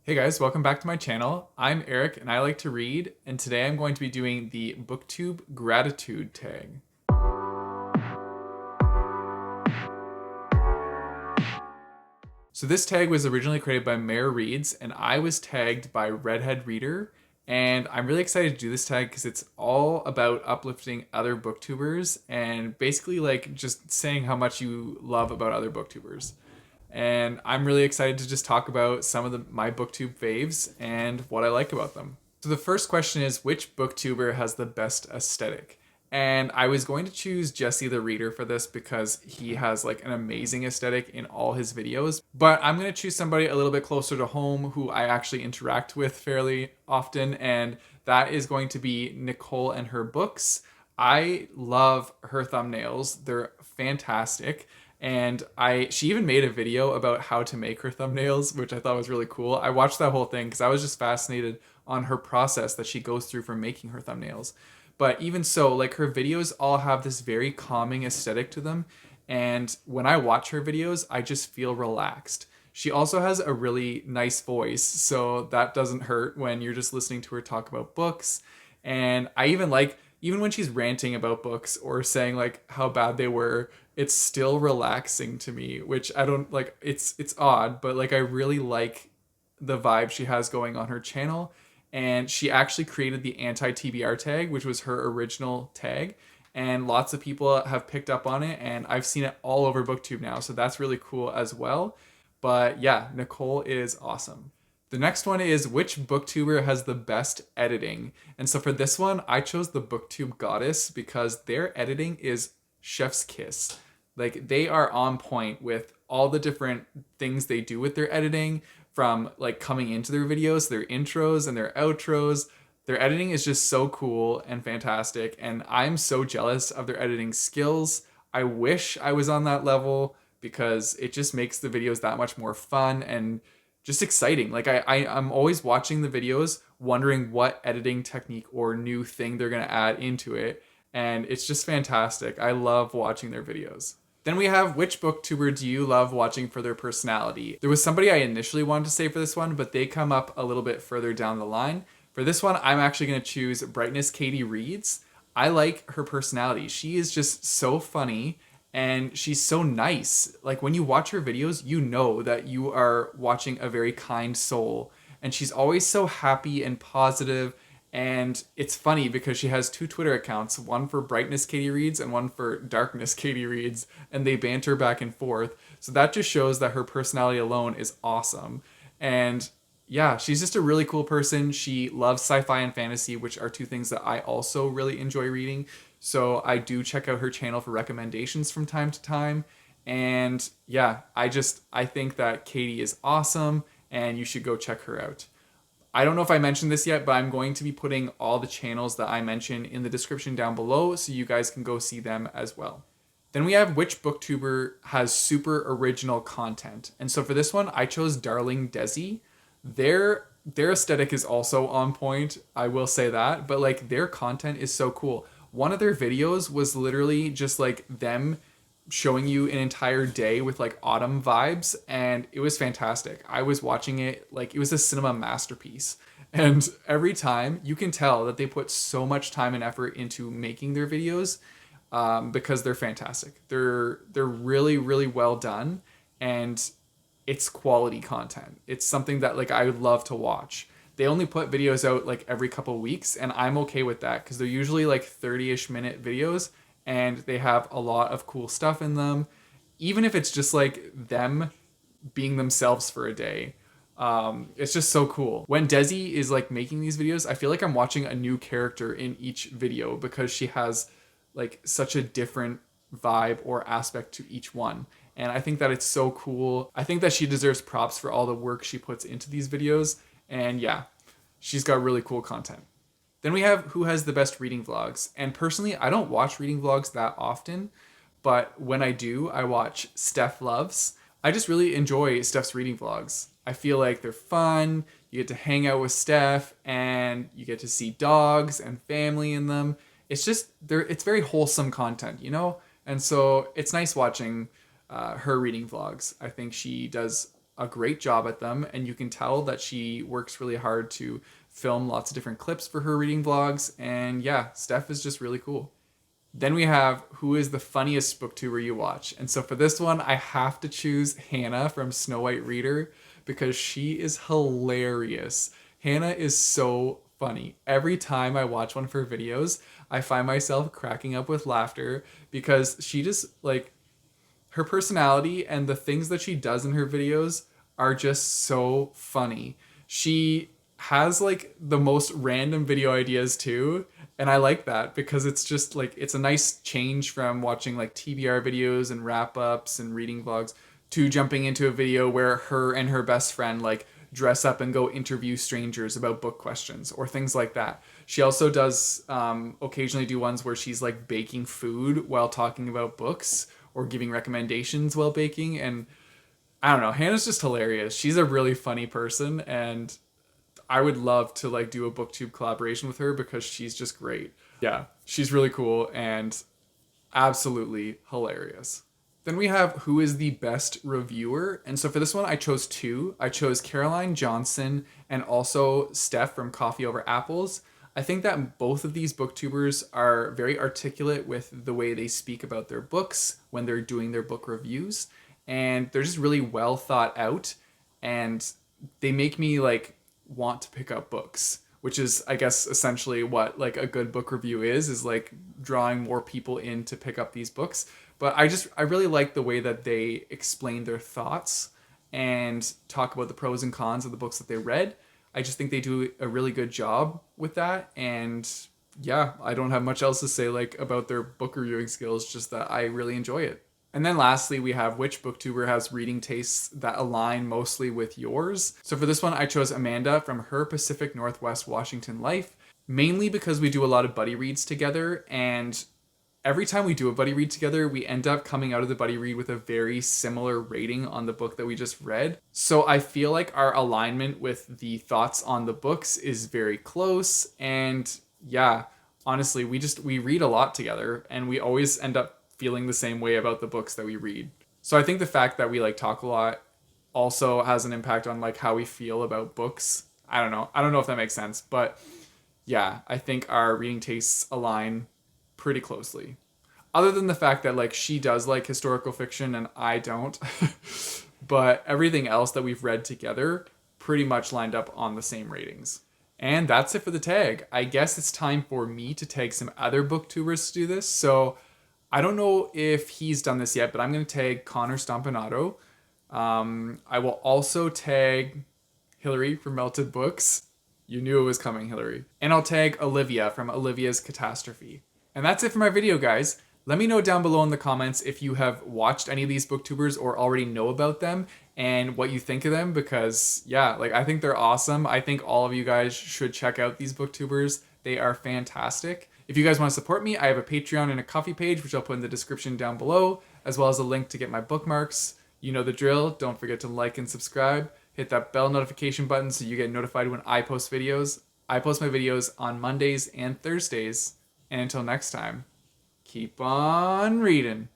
Hey guys, welcome back to my channel. I'm Eric and I like to read, and today I'm going to be doing the Booktube Gratitude Tag. So this tag was originally created by Mare Reads, and I was tagged by Redhead Reader, and I'm really excited to do this tag because it's all about uplifting other booktubers and basically like just saying how much you love about other booktubers. And I'm really excited to just talk about some of my booktube faves and what I like about them. So the first question is, which booktuber has the best aesthetic? And I was going to choose Jesse the Reader for this because he has like an amazing aesthetic in all his videos. But I'm going to choose somebody a little bit closer to home who I actually interact with fairly often, and that is going to be Nicole and her books. I love her thumbnails. They're fantastic. And she even made a video about how to make her thumbnails, which I thought was really cool. I watched that whole thing because I was just fascinated on her process that she goes through for making her thumbnails. But even so, like, her videos all have this very calming aesthetic to them, and when I watch her videos, I just feel relaxed. She also has a really nice voice, so that doesn't hurt when you're just listening to her talk about books. And I even like, even when she's ranting about books or saying like how bad they were, it's still relaxing to me, which I don't like. It's odd, but like I really like the vibe she has going on her channel. And she actually created the anti-TBR tag, which was her original tag, and lots of people have picked up on it, and I've seen it all over booktube now, so that's really cool as well. But yeah, Nicole is awesome. The next one is, which booktuber has the best editing? And so for this one, I chose the Booktube Goddess because their editing is chef's kiss. Like, they are on point with all the different things they do with their editing, from like coming into their videos, their intros and their outros. Their editing is just so cool and fantastic, and I'm so jealous of their editing skills. I wish I was on that level because it just makes the videos that much more fun and just exciting. Like, I'm always watching the videos wondering what editing technique or new thing they're gonna add into it, and it's just fantastic. I love watching their videos. Then we have, which booktuber do you love watching for their personality? There was somebody I initially wanted to say for this one, but they come up a little bit further down the line. For this one, I'm actually going to choose Brightness Katie Reads. I like her personality. She is just so funny and she's so nice. Like, when you watch her videos, you know that you are watching a very kind soul. And she's always so happy and positive, and it's funny because she has two Twitter accounts, one for Brightness Katie Reads and one for Darkness Katie Reads, and they banter back and forth. So that just shows that her personality alone is awesome. And yeah, she's just a really cool person. She loves sci-fi and fantasy, which are two things that I also really enjoy reading. So I do check out her channel for recommendations from time to time. And yeah, I think that Katie is awesome and you should go check her out. I don't know if I mentioned this yet, but I'm going to be putting all the channels that I mention in the description down below so you guys can go see them as well. Then we have, which booktuber has super original content. And so for this one, I chose Darling Desi. Their aesthetic is also on point, I will say that, but like, their content is so cool. One of their videos was literally just like them showing you an entire day with like autumn vibes, and it was fantastic. I was watching it like it was a cinema masterpiece, and every time you can tell that they put so much time and effort into making their videos, because they're fantastic. They're really, really well done, and it's quality content. It's something that like I would love to watch. They only put videos out like every couple weeks, and I'm okay with that because they're usually like 30-ish minute videos, and they have a lot of cool stuff in them, even if it's just like them being themselves for a day. It's just so cool. When Desi is like making these videos, I feel like I'm watching a new character in each video because she has like such a different vibe or aspect to each one. And I think that it's so cool. I think that she deserves props for all the work she puts into these videos. And yeah, she's got really cool content. Then we have, who has the best reading vlogs. And personally, I don't watch reading vlogs that often, but when I do, I watch Steph Loves. I just really enjoy Steph's reading vlogs. I feel like they're fun. You get to hang out with Steph and you get to see dogs and family in them. It's very wholesome content, you know? And so it's nice watching her reading vlogs. I think she does a great job at them, and you can tell that she works really hard to film lots of different clips for her reading vlogs. And yeah, Steph is just really cool. Then we have who is the funniest booktuber you watch. And so for this one, I have to choose Hannah from Snow White Reader because she is hilarious. Hannah is so funny. Every time I watch one of her videos, I find myself cracking up with laughter because she just like her personality and the things that she does in her videos are just so funny. She has like the most random video ideas too, and I like that because it's just like it's a nice change from watching like TBR videos and wrap ups and reading vlogs to jumping into a video where her and her best friend like dress up and go interview strangers about book questions or things like that. She also does occasionally do ones where she's like baking food while talking about books or giving recommendations while baking. And I don't know, Hannah's just hilarious. She's a really funny person, and I would love to like do a booktube collaboration with her because she's just great. Yeah, she's really cool and absolutely hilarious. Then we have who is the best reviewer. And so for this one, I chose two. I chose Caroline Johnson and also Steph from Coffee Over Apples. I think that both of these booktubers are very articulate with the way they speak about their books when they're doing their book reviews. And they're just really well thought out. And they make me like want to pick up books, which is, I guess, essentially what like a good book review is like drawing more people in to pick up these books. But I really like the way that they explain their thoughts and talk about the pros and cons of the books that they read. I just think they do a really good job with that. And yeah, I don't have much else to say like about their book reviewing skills, just that I really enjoy it. And then lastly, we have which booktuber has reading tastes that align mostly with yours. So for this one, I chose Amanda from Her Pacific Northwest Washington Life, mainly because we do a lot of buddy reads together, and every time we do a buddy read together, we end up coming out of the buddy read with a very similar rating on the book that we just read. So I feel like our alignment with the thoughts on the books is very close. And yeah, honestly, we read a lot together and we always end up feeling the same way about the books that we read. So I think the fact that we like talk a lot also has an impact on like how we feel about books. I don't know. I don't know if that makes sense, but yeah, I think our reading tastes align pretty closely. Other than the fact that like she does like historical fiction and I don't, but everything else that we've read together pretty much lined up on the same ratings. And that's it for the tag. I guess it's time for me to tag some other booktubers to do this. So I don't know if he's done this yet, but I'm going to tag Connor Stompanato. I will also tag Hillary from Melted Books. You knew it was coming, Hillary. And I'll tag Olivia from Olivia's Catastrophe. And that's it for my video, guys. Let me know down below in the comments if you have watched any of these booktubers or already know about them and what you think of them, because yeah, like I think they're awesome. I think all of you guys should check out these booktubers. They are fantastic. If you guys want to support me, I have a Patreon and a Ko-fi page, which I'll put in the description down below, as well as a link to get my bookmarks. You know the drill. Don't forget to like and subscribe. Hit that bell notification button so you get notified when I post videos. I post my videos on Mondays and Thursdays. And until next time, keep on reading.